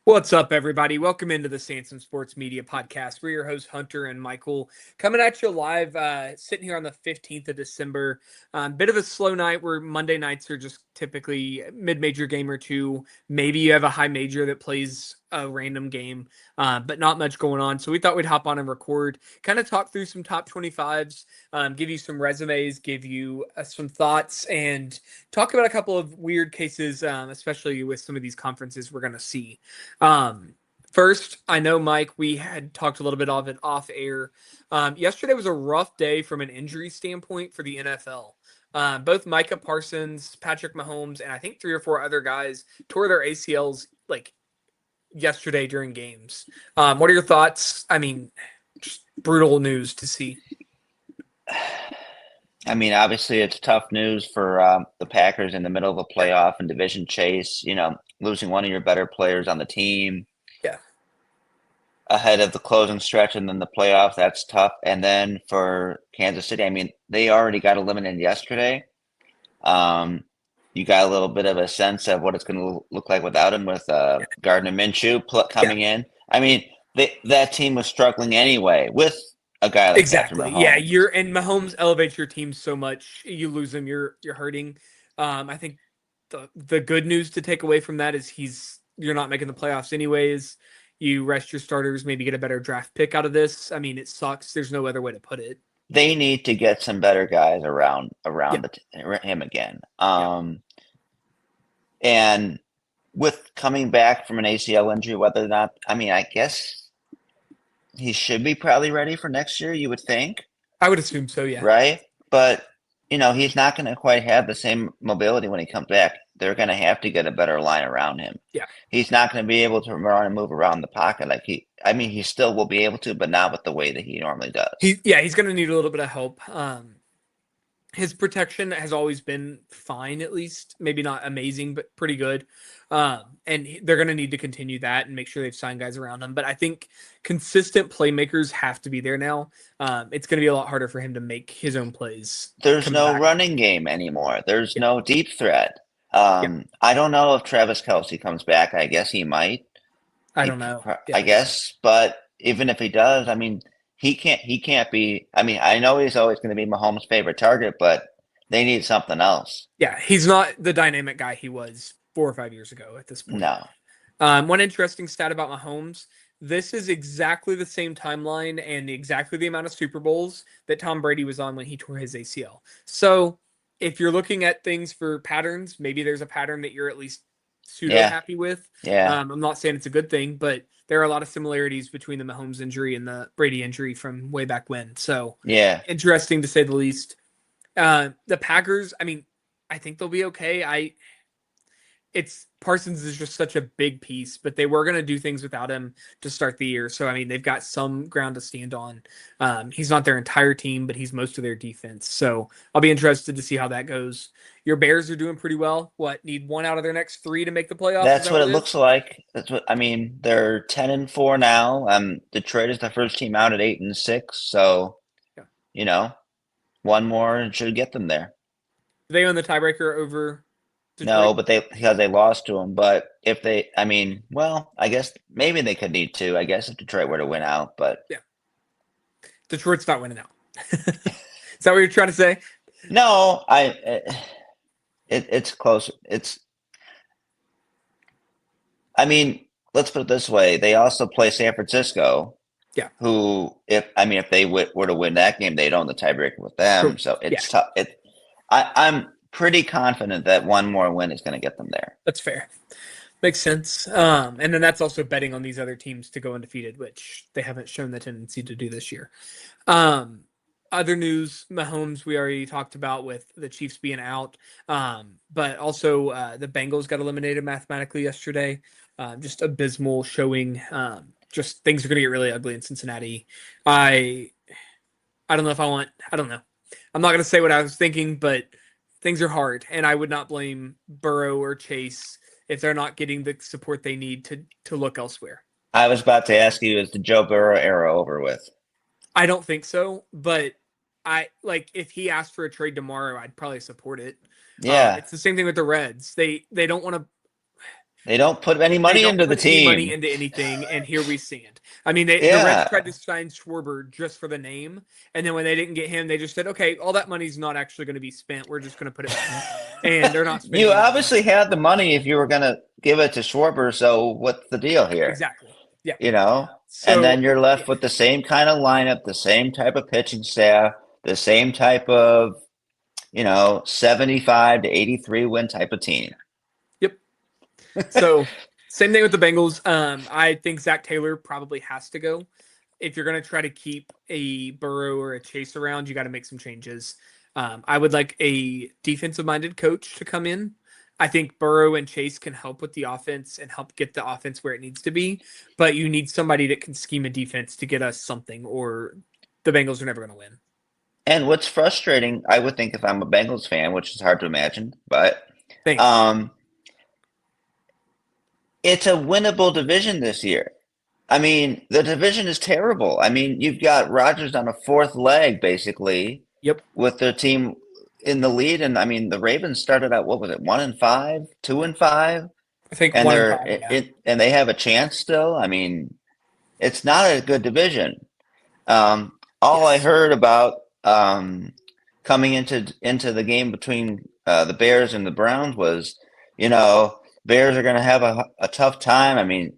What's up, everybody? Welcome into the Sanson Sports Media Podcast. We're your hosts, Hunter and Michael, coming at you live, sitting here on the 15th of December. Bit of a slow night where Monday nights are just typically mid-major game or two. Maybe you have a high major that plays a random game, but not much going on. So we thought we'd hop on and record, kind of talk through some top 25s, give you some resumes, give you some thoughts, and talk about a couple of weird cases, especially with some of these conferences we're going to see. First, I know, Mike, we had talked a little bit of it off air. Yesterday was a rough day from an injury standpoint for the NFL. Both Micah Parsons, Patrick Mahomes, and I think 3 or 4 other guys tore their ACLs like yesterday during games. What are your thoughts? I mean, just brutal news to see. I mean, obviously, it's tough news for the Packers in the middle of a playoff and division chase. Losing one of your better players on the team Yeah. ahead of the closing stretch and then the playoffs, that's tough. And then for Kansas City, I mean, they already got eliminated yesterday. You got a little bit of a sense of what it's going to look like without him, with Gardner Minshew coming in. I mean, that team was struggling anyway with a guy like Patrick Exactly. Mahomes. Yeah, and Mahomes elevates your team so much. You lose him, you're hurting. I think the good news to take away from that is you're not making the playoffs anyways. You rest your starters, maybe get a better draft pick out of this. I mean, it sucks. There's no other way to put it. They need to get some better guys around Yeah. him again. Yeah. And with coming back from an ACL injury, whether or not, I mean, I guess he should be probably ready for next year, you would think, I would assume so, yeah. right? But, he's not going to quite have the same mobility when he comes back. They're going to have to get a better line around him. Yeah. He's not going to be able to run and move around the pocket he still will be able to, but not with the way that he normally does. He's going to need a little bit of help. His protection has always been fine, at least. Maybe not amazing, but pretty good. And they're going to need to continue that and make sure they've signed guys around him. But I think consistent playmakers have to be there now. It's going to be a lot harder for him to make his own plays. There's no running game anymore. There's no deep threat. I don't know if Travis Kelce comes back. I guess he might. I don't know. I guess, but even if he does, I mean, he can't be. I mean, I know he's always going to be Mahomes' favorite target, but they need something else. Yeah, he's not the dynamic guy he was 4 or 5 years ago at this point. No. One interesting stat about Mahomes: this is exactly the same timeline and exactly the amount of Super Bowls that Tom Brady was on when he tore his ACL. So, if you're looking at things for patterns, maybe there's a pattern that you're at least pseudo happy with. Yeah. I'm not saying it's a good thing, but there are a lot of similarities between the Mahomes injury and the Brady injury from way back when. So, yeah, interesting to say the least. The Packers, I mean, I think they'll be okay. Parsons is just such a big piece, but they were going to do things without him to start the year. So, I mean, they've got some ground to stand on. He's not their entire team, but he's most of their defense. So I'll be interested to see how that goes. Your Bears are doing pretty well. Need 1 out of their next 3 to make the playoffs? That's what it looks like. They're 10-4 now. Detroit is the first team out at 8-6. So, one more should get them there. Do they own the tiebreaker over Detroit? No, but because they lost to them. But if they, I guess maybe they could need 2. I guess if Detroit were to win out, but yeah, Detroit's not winning out. Is that what you're trying to say? No, it's close. Let's put it this way: they also play San Francisco. Yeah. Who, if they were to win that game, they'd own the tiebreaker with them. True. So it's tough. I'm pretty confident that one more win is going to get them there. That's fair. Makes sense. And then that's also betting on these other teams to go undefeated, which they haven't shown the tendency to do this year. Other news, Mahomes, we already talked about with the Chiefs being out. But also the Bengals got eliminated mathematically yesterday. Just abysmal showing. Just things are going to get really ugly in Cincinnati. I don't know if I don't know. I'm not going to say what I was thinking, but things are hard, and I would not blame Burrow or Chase if they're not getting the support they need to look elsewhere. I was about to ask you, is the Joe Burrow era over with? I don't think so, but if he asked for a trade tomorrow, I'd probably support it. Yeah. It's the same thing with the Reds. They don't want to They don't put any They money don't into the put any money team. into anything, and here we stand. I mean, the Reds Yeah. tried to sign Schwarber just for the name, and then when they didn't get him, they just said, "Okay, all that money's not actually going to be spent. We're just going to put it back," and they're not You spending any money. obviously had the money if you were going to give it to Schwarber. So what's the deal here? Exactly. Yeah. You know, and So then you're left yeah. with the same kind of lineup, the same type of pitching staff, the same type of, 75 to 83 win type of team. Yep. So same thing with the Bengals. I think Zach Taylor probably has to go. If you're going to try to keep a Burrow or a Chase around, you got to make some changes. I would like a defensive-minded coach to come in. I think Burrow and Chase can help with the offense and help get the offense where it needs to be, but you need somebody that can scheme a defense to get us something, or the Bengals are never going to win. And what's frustrating, I would think if I'm a Bengals fan, which is hard to imagine, but Thanks. it's a winnable division this year. I mean, the division is terrible. I mean, you've got Rodgers on a fourth leg, basically, Yep. with their team in the lead. And I mean, the Ravens started out, what was it, 1-5, 2-5? I think And 1-5. Yeah. and they have a chance still. I mean, it's not a good division. All I Yes. heard about coming into the game between the Bears and the Browns was, Bears are going to have a tough time. I mean,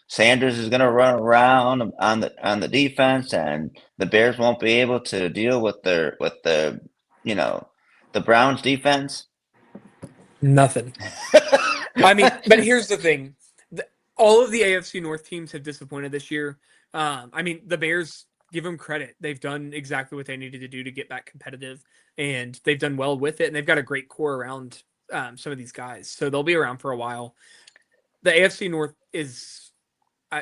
Sanders is going to run around on the defense, and the Bears won't be able to deal with the Browns defense. Nothing. I mean, but here's the thing. All of the AFC North teams have disappointed this year. I mean, the Bears, give them credit. They've done exactly what they needed to do to get back competitive, and they've done well with it, and they've got a great core around some of these guys. So they'll be around for a while. The AFC North is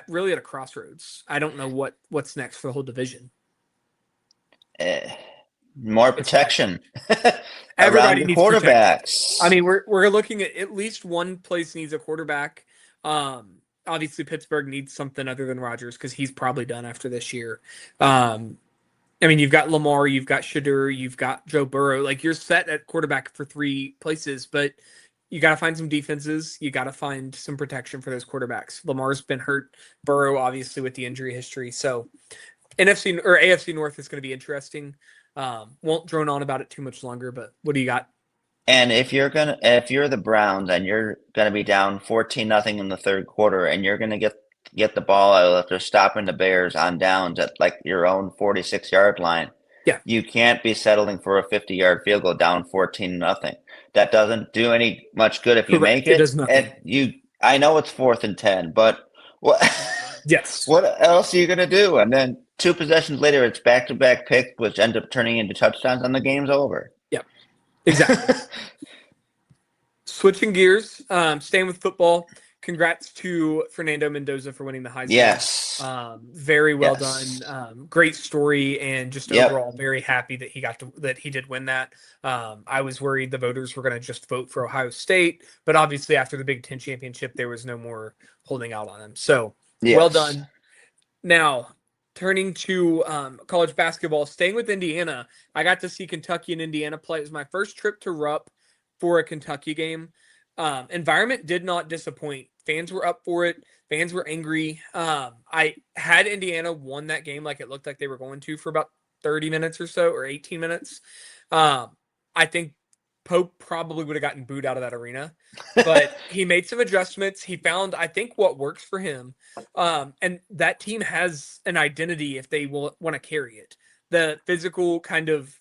really at a crossroads. I don't know what's next for the whole division. More protection around Everybody your needs protected. quarterbacks. I mean, we're looking at least one place needs a quarterback. Obviously, Pittsburgh needs something other than Rodgers because he's probably done after this year. I mean, you've got Lamar, you've got Shadur, you've got Joe Burrow. Like, you're set at quarterback for three places, but you got to find some defenses. You got to find some protection for those quarterbacks. Lamar's been hurt. Burrow, obviously, with the injury history. So, NFC or AFC North is going to be interesting. Won't drone on about it too much longer, but what do you got? And if you're the Browns and you're gonna be down 14-0 in the third quarter, and you're gonna get the ball out after stopping the Bears on downs at like your own 46-yard line, Yeah, you can't be settling for a 50-yard field goal down 14-0. That doesn't do any much good if you correct. make It it. does nothing. And I know it's 4th and 10, but what Yes. what else are you gonna do? And then 2 possessions later, it's back-to-back picks, which end up turning into touchdowns, and the game's over. Yep. Exactly. Switching gears, staying with football. Congrats to Fernando Mendoza for winning the Heisman. Yes. Very well Yes. done. Great story, and just Yep. overall very happy that he did win that. I was worried the voters were going to just vote for Ohio State, but obviously after the Big Ten championship, there was no more holding out on him. So well Yes. done. Now, turning to college basketball, staying with Indiana, I got to see Kentucky and Indiana play. It was my first trip to Rupp for a Kentucky game. Environment did not disappoint. Fans were up for it. Fans were angry. I had Indiana won that game like it looked like they were going to for about 30 minutes or so, or 18 minutes. I think Pope probably would have gotten booed out of that arena, but he made some adjustments. He found, I think, what works for him. And that team has an identity if they will want to carry it. The physical kind of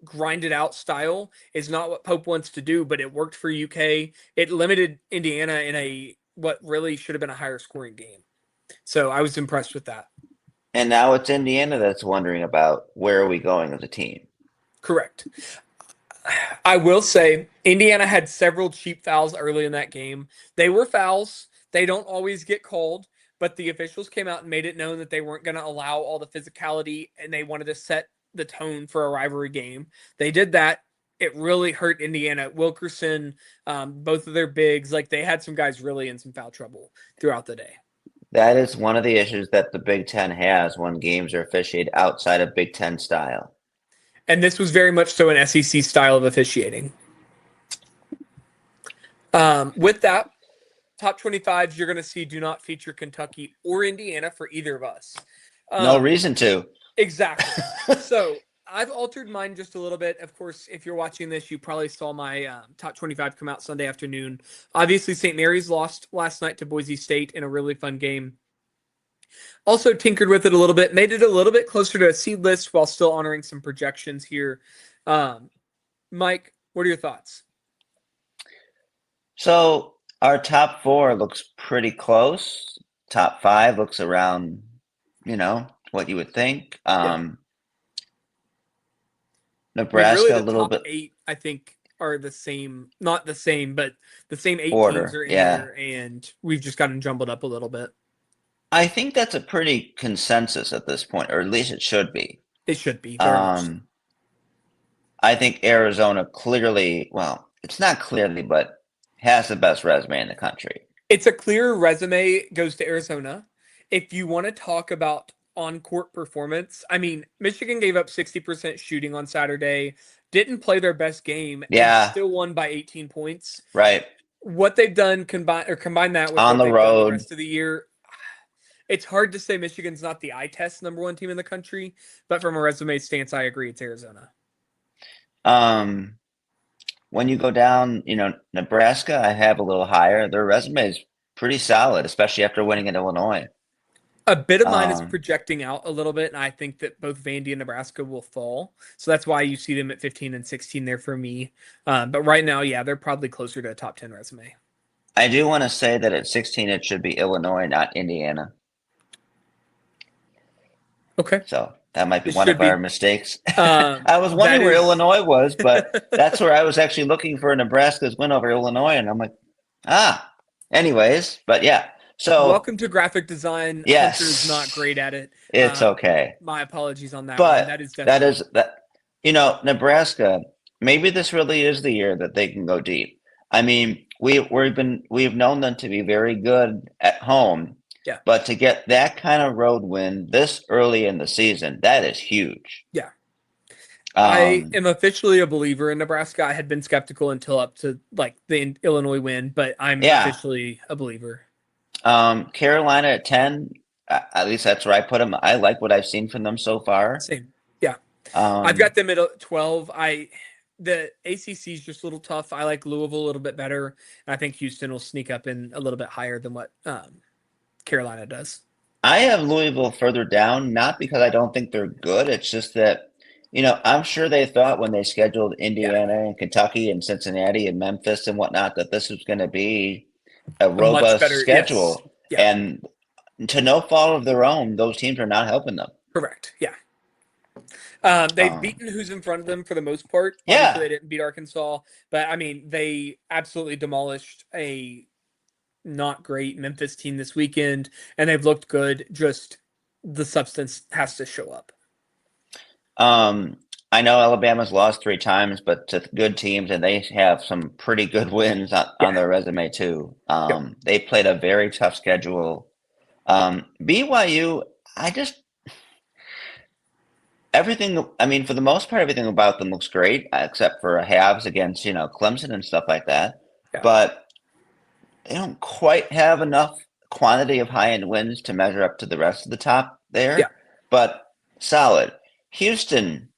grinded out style is not what Pope wants to do, but it worked for UK. It limited Indiana in what really should have been a higher scoring game. So I was impressed with that. And now it's Indiana that's wondering about where are we going as a team. Correct. I will say Indiana had several cheap fouls early in that game. They were fouls. They don't always get called, but the officials came out and made it known that they weren't going to allow all the physicality, and they wanted to set the tone for a rivalry game. They did that. It really hurt Indiana. Wilkerson, both of their bigs, like they had some guys really in some foul trouble throughout the day. That is one of the issues that the Big Ten has when games are officiated outside of Big Ten style. And this was very much so an SEC style of officiating. With that, top 25s you're going to see do not feature Kentucky or Indiana for either of us. No reason to. Exactly. So I've altered mine just a little bit. Of course, if you're watching this, you probably saw my top 25 come out Sunday afternoon. Obviously, St. Mary's lost last night to Boise State in a really fun game. Also tinkered with it a little bit, made it a little bit closer to a seed list while still honoring some projections here. Mike, what are your thoughts? So our top 4 looks pretty close. Top 5 looks around, what you would think. Nebraska, Really, a the little top bit 8, I think, are the same. Not the same, but the same 8 teams order. are in Yeah. there, and we've just gotten jumbled up a little bit. I think that's a pretty consensus at this point, or at least it should be. It should be, very much so. I think Arizona clearly, well, it's not clearly, but has the best resume in the country. It's a clear resume goes to Arizona. If you want to talk about on-court performance, I mean, Michigan gave up 60% shooting on Saturday, didn't play their best game, Yeah. and still won by 18 points. Right. What they've done combine that with On what the they've done the road. rest of the year, it's hard to say Michigan's not the eye test number 1 team in the country, but from a resume stance, I agree it's Arizona. When you go down, Nebraska, I have a little higher. Their resume is pretty solid, especially after winning at Illinois. A bit of mine is projecting out a little bit, and I think that both Vandy and Nebraska will fall. So that's why you see them at 15 and 16 there for me. But right now, yeah, they're probably closer to a top 10 resume. I do want to say that at 16, it should be Illinois, not Indiana. Okay. So that might be one of our mistakes. I was wondering where Illinois was, but that's where I was actually looking for Nebraska's win over Illinois, and I'm like, anyways, but yeah. So welcome to graphic design. Yes. Hunter's not great at it. It's okay. My apologies on that. But one. that is Nebraska, maybe this really is the year that they can go deep. I mean, we've known them to be very good at home. Yeah. But to get that kind of road win this early in the season, that is huge. Yeah. I am officially a believer in Nebraska. I had been skeptical until up to the Illinois win, but I'm officially a believer. Carolina at 10, at least that's where I put them. I like what I've seen from them so far. Same. Yeah. I've got them at 12. The ACC is just a little tough. I like Louisville a little bit better. And I think Houston will sneak up in a little bit higher than what Carolina does. I have Louisville further down, not because I don't think they're good. It's just that, I'm sure they thought when they scheduled Indiana and Kentucky and Cincinnati and Memphis and whatnot that this was going to be a robust schedule. Yes. Yeah. And to no fault of their own, those teams are not helping them. Correct. Yeah. They've beaten who's in front of them for the most part. Yeah. Obviously, they didn't beat Arkansas, but I mean, they absolutely demolished a not great Memphis team this weekend, and they've looked good. Just the substance has to show up. I know Alabama's lost 3 times, but to good teams, and they have some pretty good wins on their resume too. They played a very tough schedule. BYU, for the most part, everything about them looks great, except for halves against, Clemson and stuff like that. Yeah. But they don't quite have enough quantity of high-end wins to measure up to the rest of the top there. Yeah. But solid. Houston.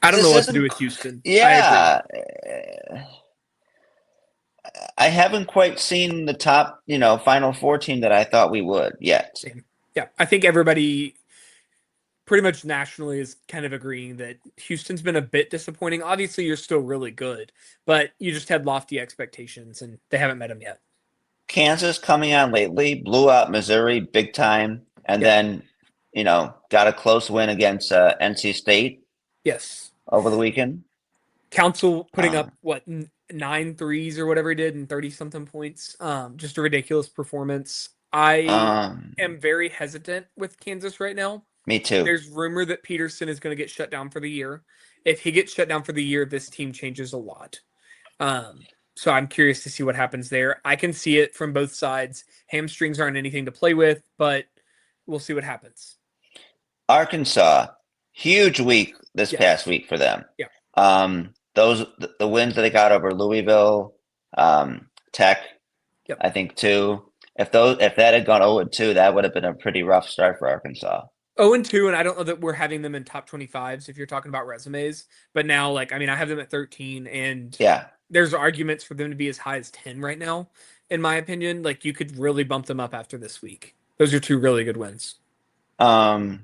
I don't know what to do with Houston. Yeah. I haven't quite seen the top, Final Four team that I thought we would yet. Same. Yeah. I think everybody pretty much nationally is kind of agreeing that Houston's been a bit disappointing. Obviously, you're still really good, but you just had lofty expectations, and they haven't met them yet. Kansas coming on lately, blew out Missouri big time, and then, got a close win against NC State. Yes. Over the weekend. Council putting up, 9 threes or whatever he did and 30-something points. Just a ridiculous performance. I am very hesitant with Kansas right now. Me too. There's rumor that Peterson is going to get shut down for the year. If he gets shut down for the year, this team changes a lot. So I'm curious to see what happens there. I can see it from both sides. Hamstrings aren't anything to play with, but we'll see what happens. Arkansas, huge week this past week for them. Yeah. The wins that they got over Louisville, Tech, Yep. I think 2. If that had gone 0-2, that would have been a pretty rough start for Arkansas. 0-2, and I don't know that we're having them in top 25s if you're talking about resumes. But now, I have them at 13, and Yeah. there's arguments for them to be as high as 10 right now, in my opinion. You could really bump them up after this week. Those are 2 really good wins. I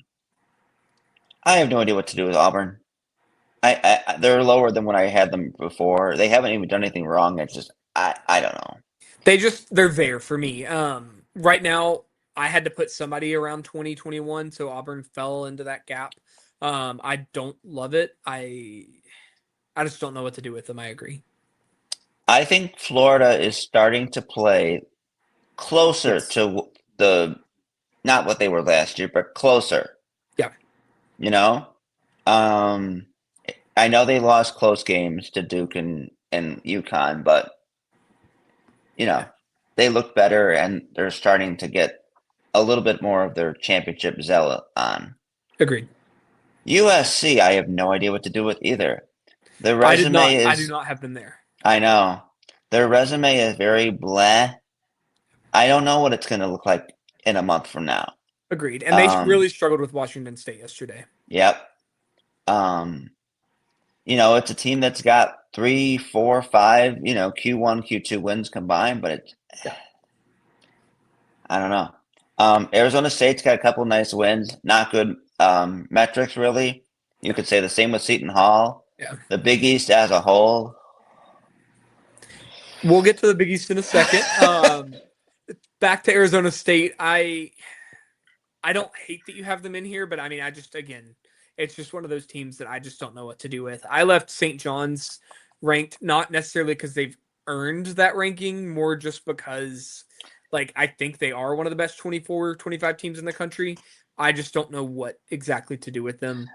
have no idea what to do with Auburn. They're lower than when I had them before. They haven't even done anything wrong. It's just I don't know. They're there for me. Right now, I had to put somebody around 2021, so Auburn fell into that gap. I don't love it. I just don't know what to do with them. I agree. I think Florida is starting to play closer Yes. to not what they were last year, but closer. Yeah. You know? I know they lost close games to Duke and UConn, but they look better and they're starting to get a little bit more of their championship zealot on. Agreed. USC, I have no idea what to do with either. The I resume do not have them there. I know. Their resume is very blah. I don't know what it's going to look like in a month from now. Agreed. And they really struggled with Washington State yesterday. Yep. It's a team that's got 3, 4, 5, Q1, Q2 wins combined, but I don't know. Arizona State's got a couple nice wins, not good metrics really. You could say the same with Seton Hall. Yeah. The Big East as a whole. We'll get to the Big East in a second. Back to Arizona State. I don't hate that you have them in here, but it's just one of those teams that I just don't know what to do with. I left St. John's ranked, not necessarily because they've earned that ranking, more just because I think they are one of the best 24, 25 teams in the country. I just don't know what exactly to do with them.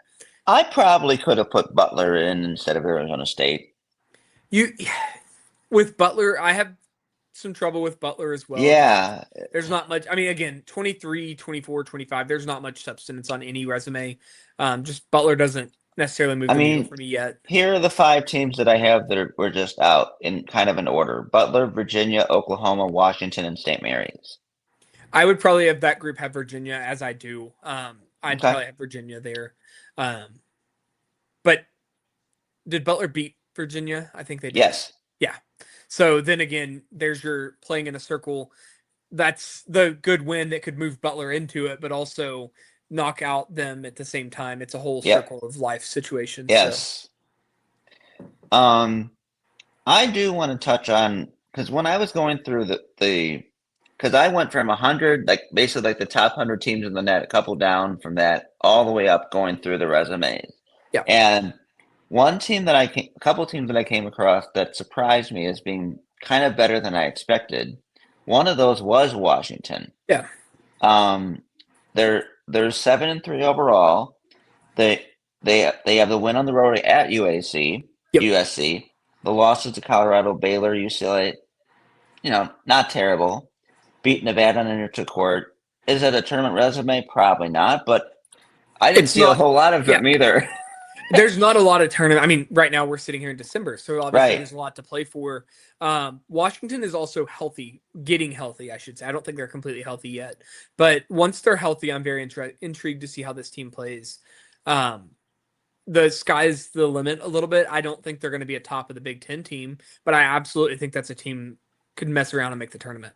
I probably could have put Butler in instead of Arizona State. With Butler, I have some trouble with Butler as well. Yeah. There's not much. 23, 24, 25, there's not much substance on any resume. Just Butler doesn't necessarily move the needle for me yet. Here are the 5 teams that I have that were just out in kind of an order. Butler, Virginia, Oklahoma, Washington, and St. Mary's. I would probably have that group have Virginia, as I do. I'd probably have Virginia there. But did Butler beat Virginia? I think they did. Yes. Yeah. So then again, there's your playing in a circle. That's the good win that could move Butler into it, but also knock out them at the same time. It's a whole circle of life situation. Yes. So. I do want to touch on, because when I was going through because I went from 100, basically the top 100 teams in the net, a couple down from that, all the way up going through the resumes. Yeah. And a couple teams that I came across that surprised me as being kind of better than I expected. One of those was Washington. Yeah. They're 7-3 overall. They have the win on the road at USC. The losses to Colorado, Baylor, UCLA. Not terrible. Beat Nevada on neutral court. Is it a tournament resume? Probably not. But I didn't see a whole lot of them either. There's not a lot of tournament. Right now we're sitting here in December, so obviously there's a lot to play for. Washington is also healthy, getting healthy, I should say. I don't think they're completely healthy yet, but once they're healthy, I'm very intrigued to see how this team plays. The sky's the limit a little bit. I don't think they're going to be a top of the Big Ten team, but I absolutely think that's a team could mess around and make the tournament.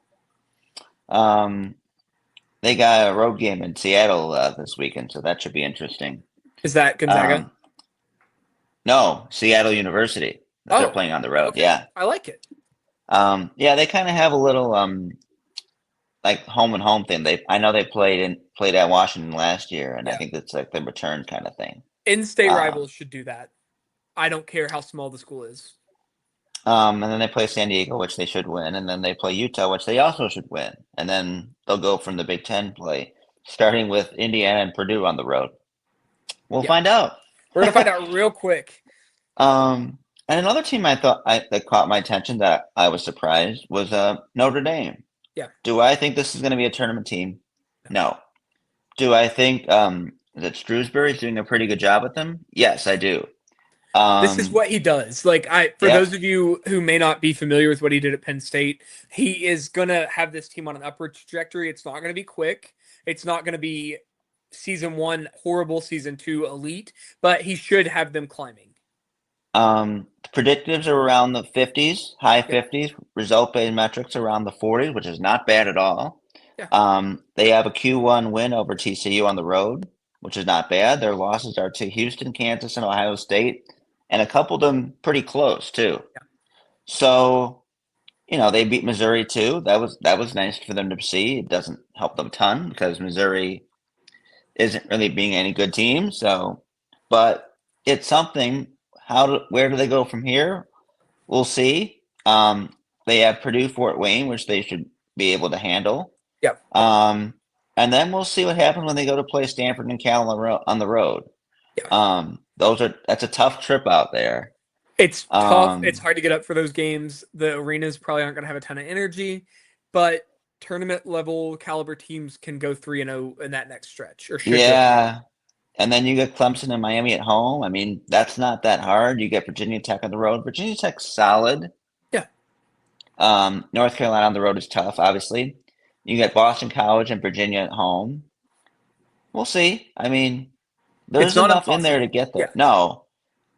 They got a road game in Seattle this weekend, so that should be interesting. Is that Gonzaga? No, Seattle University. They're playing on the road. Okay. Yeah, I like it. They kind of have a little home and home thing. I know they played at Washington last year, and I think that's the return kind of thing. In-state rivals should do that. I don't care how small the school is. And then they play San Diego, which they should win, and then they play Utah, which they also should win, and then they'll go from the Big Ten play, starting with Indiana and Purdue on the road. We'll find out. We're gonna find out real quick. And another team I thought that caught my attention that I was surprised was Notre Dame. Yeah. Do I think this is going to be a tournament team? No. Do I think that Shrewsbury's doing a pretty good job with them? Yes, I do. This is what he does. For Yep. those of you who may not be familiar with what he did at Penn State, he is going to have this team on an upward trajectory. It's not going to be quick. It's not going to be season 1 horrible, season 2 elite, but he should have them climbing. Predictives are around the 50s, high Yep. 50s. Result-based metrics around the 40s, which is not bad at all. Yeah. They have a Q1 win over TCU on the road, which is not bad. Their losses are to Houston, Kansas, and Ohio State, and a couple of them pretty close too. Yeah. So, they beat Missouri too. That was nice for them to see. It doesn't help them a ton because Missouri isn't really being any good team. So, but it's something. Where do they go from here? We'll see. They have Purdue, Fort Wayne, which they should be able to handle. Yep. And then we'll see what happens when they go to play Stanford and Cal on the road. Yeah. That's a tough trip out there. It's tough. It's hard to get up for those games. The arenas probably aren't going to have a ton of energy, but tournament level caliber teams can go 3-0 in that next stretch, or should Yeah. And then you get Clemson and Miami at home. I mean, that's not that hard. You get Virginia Tech on the road. Virginia Tech's solid. Yeah. North Carolina on the road is tough, obviously. You get Boston College and Virginia at home. We'll see. I mean, there's enough in there to get there. Yeah. No.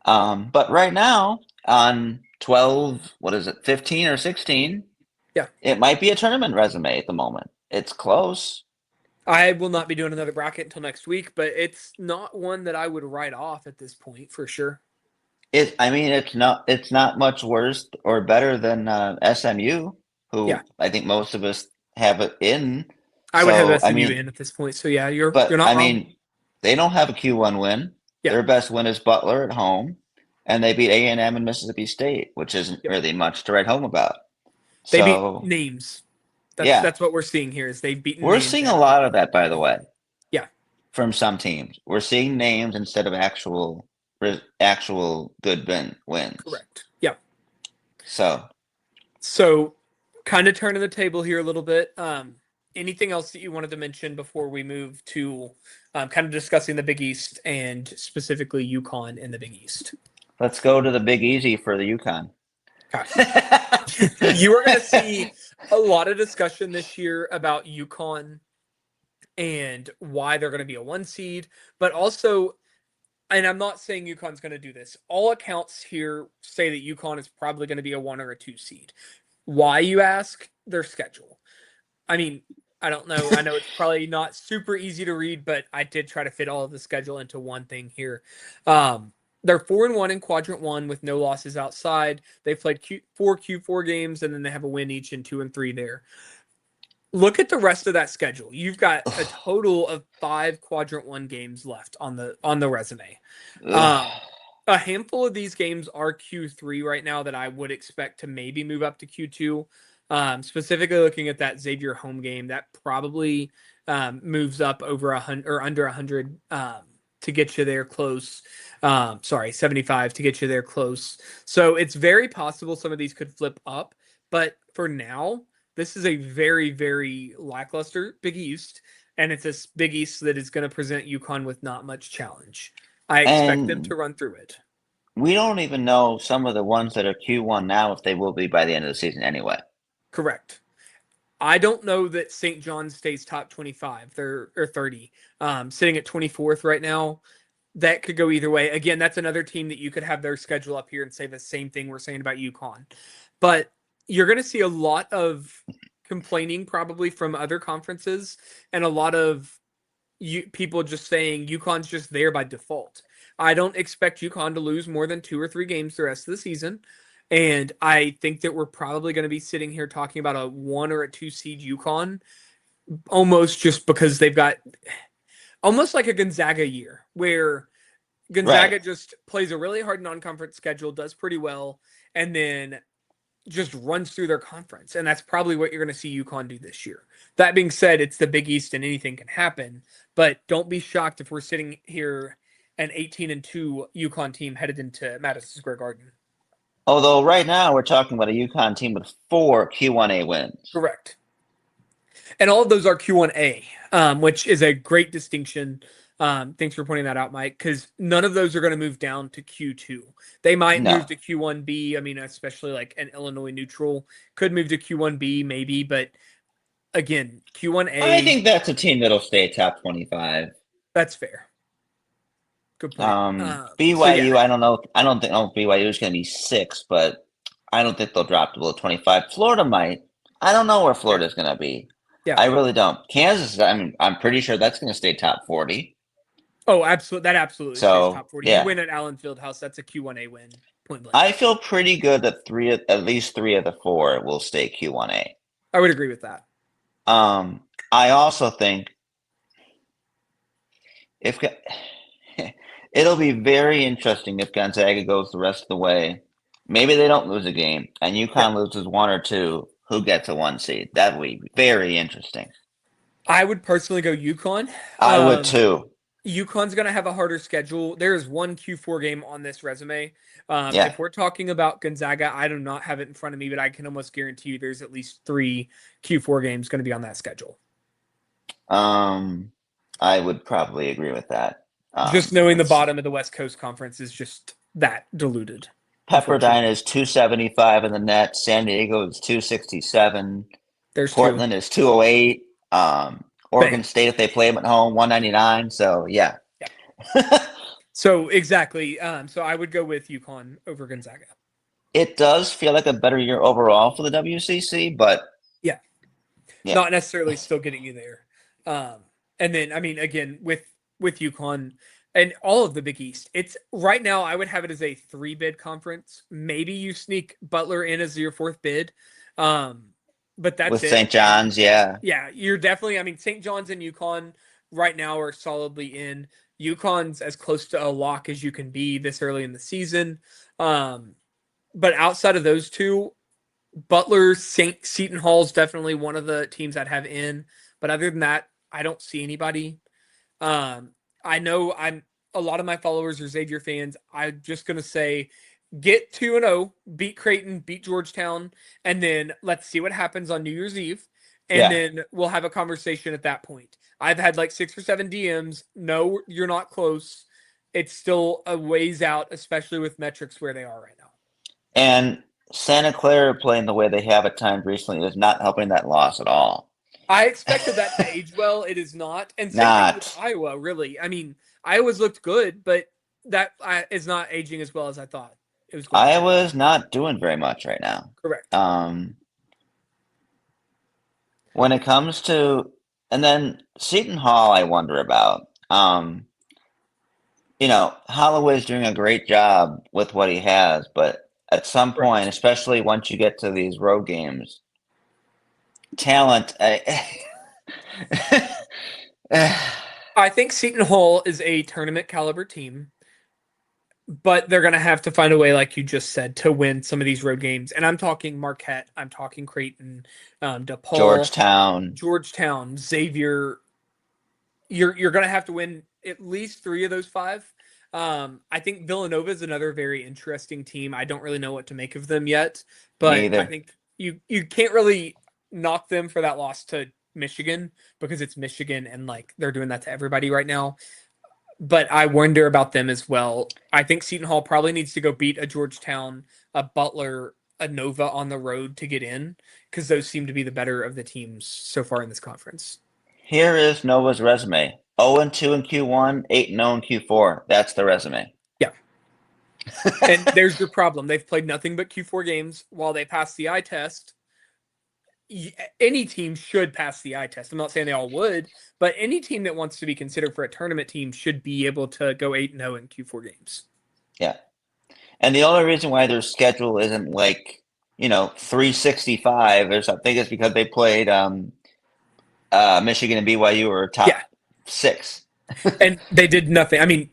But right now, on 12, 15 or 16, yeah, it might be a tournament resume at the moment. It's close. I will not be doing another bracket until next week, but it's not one that I would write off at this point for sure. It's not much worse or better than SMU, who I think most of us have it in. I would have SMU in at this point. So yeah, you're not wrong. Mean, they don't have a Q1 win. Yeah. Their best win is Butler at home, and they beat A&M and Mississippi State, which isn't really much to write home about. They beat names. That's what we're seeing here is they've beaten. We're seeing a lot of that, by the way. Yeah. From some teams, we're seeing names instead of actual good wins. Correct. Yeah. So kind of turning the table here a little bit. Anything else that you wanted to mention before we move to kind of discussing the Big East and specifically UConn in the Big East? Let's go to the Big Easy for the UConn. You are going to see a lot of discussion this year about UConn and why they're going to be a 1 seed, but also, and I'm not saying UConn's going to do this. All accounts here say that UConn is probably going to be a 1 or a 2 seed. Why, you ask? Their schedule. I mean, I don't know. I know it's probably not super easy to read, but I did try to fit all of the schedule into one thing here. They're 4-1 in Quadrant 1 with no losses outside. They've played 4 Q4 games, and then they have a win each in 2 and 3 there. Look at the rest of that schedule. You've got a total of 5 Quadrant 1 games left on the resume. A handful of these games are Q3 right now that I would expect to maybe move up to Q2. Specifically looking at that Xavier home game, that probably moves up over 100 or under 100 to get you there close. 75 to get you there close. So it's very possible some of these could flip up. But for now, this is a very, very lackluster Big East. And it's a Big East that is going to present UConn with not much challenge. I expect them to run through it. We don't even know some of the ones that are Q1 now if they will be by the end of the season anyway. Correct. I don't know that St. John stays top 25 or 30. Sitting at 24th right now. That could go either way. Again, that's another team that you could have their schedule up here and say the same thing we're saying about UConn. But you're going to see a lot of complaining probably from other conferences and a lot of people just saying UConn's just there by default. I don't expect UConn to lose more than 2 or 3 games the rest of the season. And I think that we're probably going to be sitting here talking about a 1 or a 2 seed UConn almost just because they've got almost like a Gonzaga year where Gonzaga just plays a really hard non-conference schedule, does pretty well, and then just runs through their conference. And that's probably what you're going to see UConn do this year. That being said, it's the Big East and anything can happen, but don't be shocked if we're sitting here an 18-2 UConn team headed into Madison Square Garden. Although right now we're talking about a UConn team with 4 Q1A wins. Correct. And all of those are Q1A, which is a great distinction. Thanks for pointing that out, Mike, because none of those are going to move down to Q2. They might No. move to Q1B. I mean, especially like an Illinois neutral could move to Q1B maybe, but again, I Q1A, think that's a team that'll stay top 25. that's fair. Good point. So yeah, BYU, I don't know. I don't think BYU is going to be 6, but I don't think they'll drop to below 25. Florida might. I don't know where fair. Florida's going to be. Yeah. I really don't. Kansas, I'm pretty sure that's going to stay top 40. Oh, absolutely. That absolutely stays So, top 40. You yeah. win at Allen Fieldhouse, that's a Q1A win, point blank. I feel pretty good that at least 3 of the 4 will stay Q1A. I would agree with that. I also think if it'll be very interesting if Gonzaga goes the rest of the way. Maybe they don't lose a game, and Yeah. UConn loses 1 or 2. Who gets a 1 seed? That would be very interesting. I would personally go UConn. I would too. UConn's going to have a harder schedule. There is one Q4 game on this resume. Yeah. If we're talking about Gonzaga, I do not have it in front of me, but I can almost guarantee you there's at least 3 Q4 games going to be on that schedule. I would probably agree with that. Just knowing the bottom of the West Coast Conference is just that diluted. Pepperdine is 275 in the net. San Diego is 267. There's Portland 2. is 208. Oregon Bang. State, if they play them at home, 199. So, yeah. So, exactly. So, I would go with UConn over Gonzaga. It does feel like a better year overall for the WCC, but yeah. Not necessarily still getting you there. And then, I mean, again, with UConn and all of the Big East, it's right now, I would have it as a 3-bid conference. Maybe you sneak Butler in as your 4th bid. But that's with it. St. John's, yeah. Yeah, you're definitely, I mean, St. John's and UConn right now are solidly in. UConn's as close to a lock as you can be this early in the season. But outside of those two, Butler, Seton Hall is definitely one of the teams I'd have in. But other than that, I don't see anybody. I know a lot of my followers are Xavier fans. I'm just going to say get 2-0, beat Creighton, beat Georgetown, and then let's see what happens on New Year's Eve. And then we'll have a conversation at that point. I've had like 6 or 7 DMs. No, you're not close. It's still a ways out, especially with metrics where they are right now. And Santa Clara playing the way they have at times recently is not helping that loss at all. I expected that to age well. It is not. And same thing with Iowa, really. I mean, Iowa's looked good, but that is not aging as well as I thought it was going Iowa's not doing very much right now. Correct. When it comes to, and then Seton Hall, I wonder about. Holloway's doing a great job with what he has, but at some point, especially once you get to these road games, talent. I think Seton Hall is a tournament caliber team, but they're going to have to find a way, like you just said, to win some of these road games. And I'm talking Marquette, I'm talking Creighton, DePaul, Georgetown, Xavier. You're going to have to win at least 3 of those 5. I think Villanova is another very interesting team. I don't really know what to make of them yet, but I think you can't really knock them for that loss to Michigan because it's Michigan and like they're doing that to everybody right now. But I wonder about them as well. I think Seton Hall probably needs to go beat a Georgetown, a Butler, a Nova on the road to get in because those seem to be the better of the teams so far in this conference. Here is Nova's resume. 0-2 in Q1, 8-0 in Q4. That's the resume. Yeah. And there's your problem. They've played nothing but Q4 games while they pass the eye test. Any team should pass the eye test. I'm not saying they all would, but any team that wants to be considered for a tournament team should be able to go 8-0 in Q4 games. Yeah. And the only reason why their schedule isn't like, 365 or something is because they played Michigan and BYU or top 6. And they did nothing. I mean,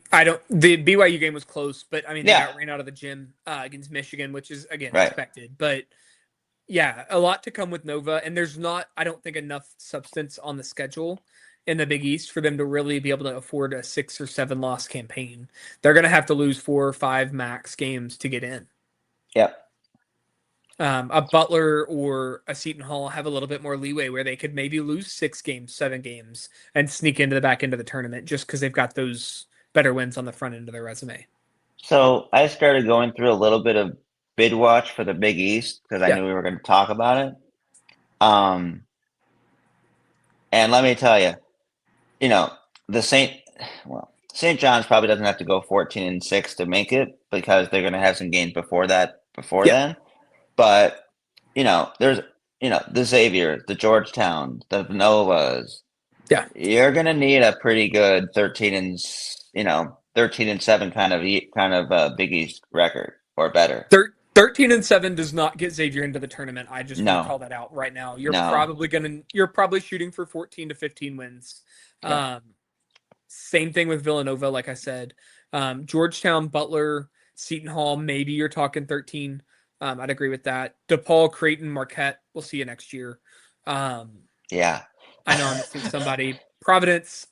the BYU game was close, but I mean, they got ran out of the gym against Michigan, which is, again, expected. But yeah, a lot to come with Nova. And there's not, I don't think, enough substance on the schedule in the Big East for them to really be able to afford a 6 or 7 loss campaign. They're going to have to lose 4 or 5 max games to get in. Yep. A Butler or a Seton Hall have a little bit more leeway where they could maybe lose 6 games, 7 games, and sneak into the back end of the tournament just because they've got those better wins on the front end of their resume. So I started going through a little bit of bid watch for the Big East because I Yeah. knew we were going to talk about it. Um, and let me tell you, the St. John's probably doesn't have to go 14-6 to make it because they're going to have some games before Yeah. then. But there's the Xavier, the Georgetown, the Novas. Yeah. You're going to need a pretty good 13-7 kind of Big East record or better. 13-7 does not get Xavier into the tournament. I just want to No, call that out right now. no, You're probably shooting for 14 to 15 wins. yeah, Same thing with Villanova, like I said. Georgetown, Butler, Seton Hall, maybe you're talking 13. I'd agree with that. DePaul, Creighton, Marquette, we'll see you next year. yeah. I know I'm missing somebody. Providence,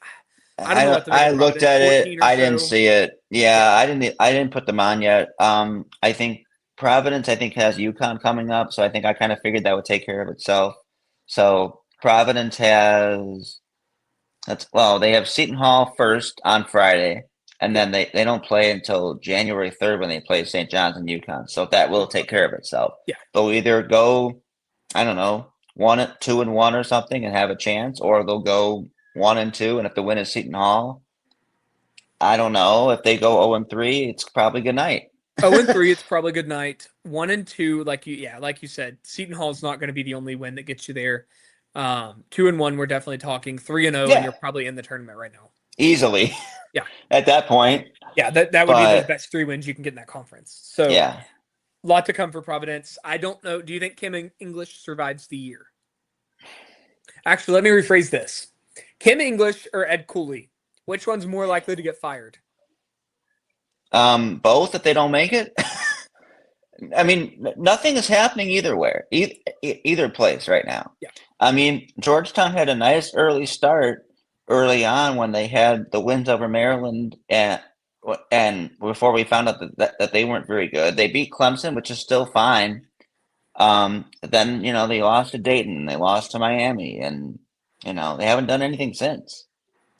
I don't know what to make I of looked Providence. at it. 14 or I didn't so. see it. Yeah, Yeah. I didn't put them on yet. I think Providence, I think, has UConn coming up, so I think I kind of figured that would take care of itself. So Providence has they have Seton Hall first on Friday, and Yeah. then they don't play until January 3rd when they play St. John's and UConn. So that will take care of itself. Yeah. They'll either go, I don't know, 2-1 or something and have a chance, or they'll go 1-2, and if the win is Seton Hall, I don't know. If they go 0-3, it's probably good night. 0-3, it's probably good night. 1-2, like you said, Seton Hall's not going to be the only win that gets you there. 2-1, we're definitely talking 3-0, and Yeah, you're probably in the tournament right now. easily Yeah. at that point. Yeah, that would be the But best 3 wins you can get in that conference. So, yeah, lot to come for Providence. I don't know. Do you think Kim English survives the year? Actually, let me rephrase this. Kim English or Ed Cooley? Which one's more likely to get fired? both if they don't make it. I mean, nothing is happening either place right now. Yeah. I mean, Georgetown had a nice early start early on when they had the wins over Maryland and before we found out that they weren't very good. They beat Clemson, which is still fine. Then they lost to Dayton, they lost to Miami, and they haven't done anything since.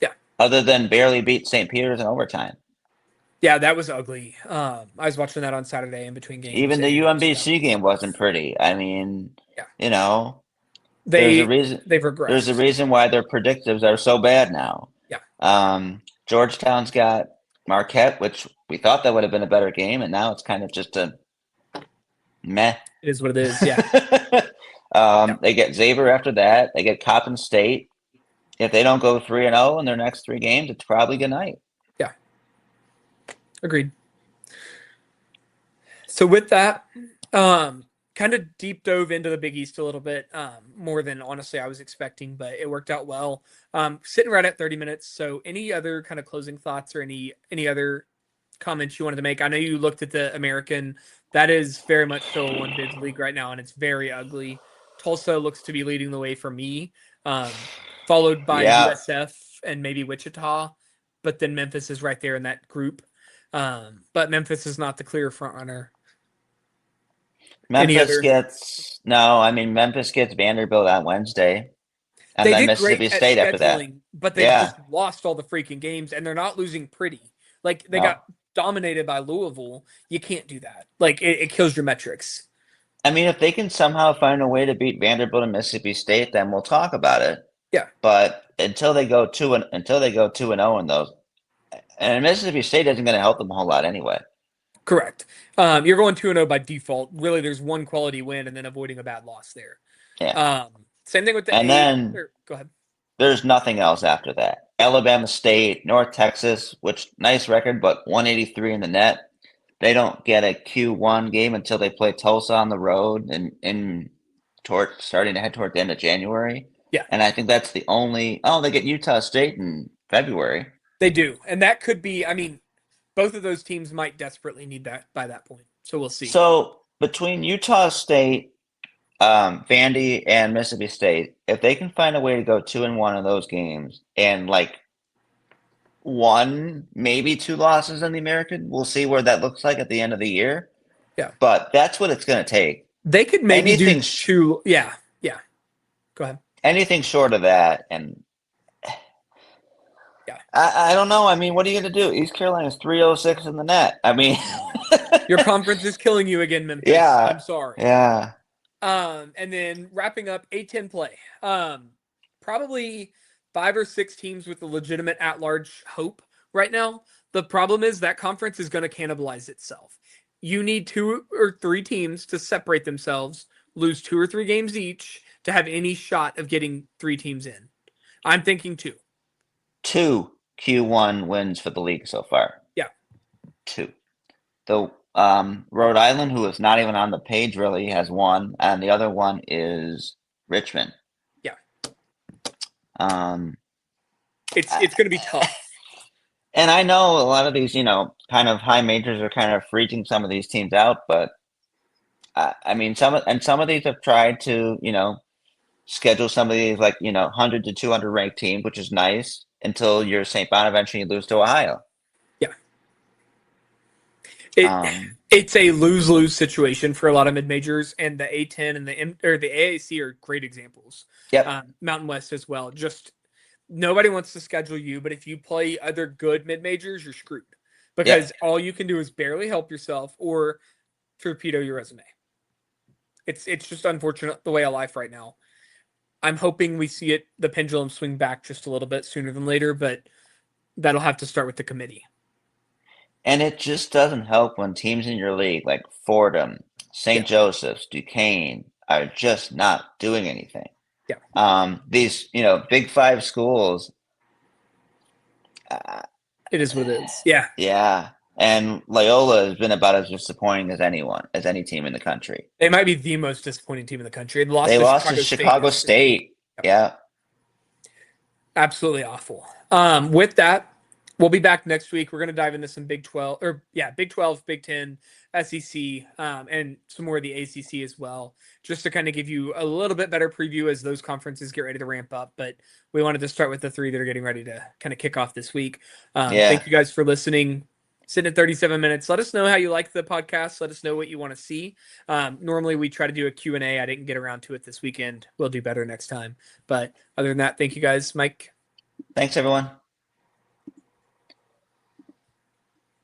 Yeah. Other than barely beat St. Peter's in overtime. Yeah, that was ugly. I was watching that on Saturday in between games, Even the and that UMBC game was wasn't pretty. I mean, yeah. there's a reason. They've There's a regressed. reason why their predictives are so bad now. Yeah. Georgetown's got Marquette, which we thought that would have been a better game, and now it's kind of just a meh. It is what it is. Yeah. Yeah. They get Xavier after that. They get Coppin State. If they don't go 3-0 in their next 3 games, it's probably good night. Yeah. Agreed. So with that, kind of deep dove into the Big East a little bit, more than honestly I was expecting, but it worked out well. Sitting right at 30 minutes. So any other kind of closing thoughts or any other comments you wanted to make? I know you looked at the American. That is very much so a one bid league right now, and it's very ugly. Tulsa looks to be leading the way for me, followed by Yeah. USF and maybe Wichita, but then Memphis is right there in that group. But Memphis is not the clear front runner. Memphis gets Vanderbilt on Wednesday, and They then did Mississippi great at State after that. scheduling, but they've Yeah. just lost all the freaking games, and they're not losing pretty. Like they No. got dominated by Louisville. You can't do that. Like it kills your metrics. I mean, if they can somehow find a way to beat Vanderbilt and Mississippi State, then we'll talk about it. Yeah. But until they go 2-0 in those, and Mississippi State isn't going to help them a whole lot anyway. Correct. You're going 2-0 by default. Really, there's one quality win and then avoiding a bad loss there. Yeah. Same thing with the And then go ahead. there's nothing else after that. Alabama State, North Texas, which nice record, but 183 in the net. They don't get a Q1 game until they play Tulsa on the road and starting to head toward the end of January. Yeah. And I think that's the only. Oh, they get Utah State in February. They do, and that could be. I mean, both of those teams might desperately need that by that point. So we'll see. So between Utah State, Vandy, and Mississippi State, if they can find a way to go 2-1 in those games and like 1, maybe 2 losses in the American, we'll see where that looks like at the end of the year. Yeah. But that's what it's going to take. They could maybe do Anything, two. Yeah. Yeah. Go ahead. anything short of that, and Yeah. I don't know. I mean, what are you going to do? East Carolina's 306 in the net. I mean, Your conference is killing you again, Memphis. yeah, I'm sorry. yeah. And then wrapping up A10 play. Probably 5 or 6 teams with a legitimate at-large hope right now. The problem is that conference is going to cannibalize itself. You need 2 or 3 teams to separate themselves, lose 2 or 3 games each to have any shot of getting 3 teams in. I'm thinking 2. 2 Q1 wins for the league so far. Yeah. 2. The Rhode Island, who is not even on the page really, has 1, and the other one is Richmond. Yeah. Um, it's going to be tough. And I know a lot of these, kind of high majors are kind of freaking some of these teams out, but I mean, some of these have tried to, schedule some of these like 100 to 200 ranked teams, which is nice until you're St. Bonaventure and you lose to Ohio. Yeah. Um, It's a lose-lose situation for a lot of mid-majors, and the A10 and the AAC are great examples. Yep. Mountain West as well. Just nobody wants to schedule you, but if you play other good mid-majors, you're screwed because all you can do is barely help yourself or torpedo your resume. It's just unfortunate the way of life right now. I'm hoping we see the pendulum swing back just a little bit sooner than later, but that'll have to start with the committee. And it just doesn't help when teams in your league like Fordham, St. Joseph's, Duquesne are just not doing anything. Yeah. These, Big 5 schools. It is what it is. Yeah. Yeah. And Loyola has been about as disappointing as any team in the country. They might be the most disappointing team in the country. They lost to Chicago State. Yeah. Absolutely awful. With that, we'll be back next week. We're going to dive into some Big 12, Big 12, Big 10, SEC, and some more of the ACC as well, just to kind of give you a little bit better preview as those conferences get ready to ramp up. But we wanted to start with the 3 that are getting ready to kind of kick off this week. Thank you guys for listening. Sitting at 37 minutes. Let us know how you like the podcast. Let us know what you want to see. Normally, we try to do a Q&A. I didn't get around to it this weekend. We'll do better next time. But other than that, thank you guys. Mike? Thanks, everyone.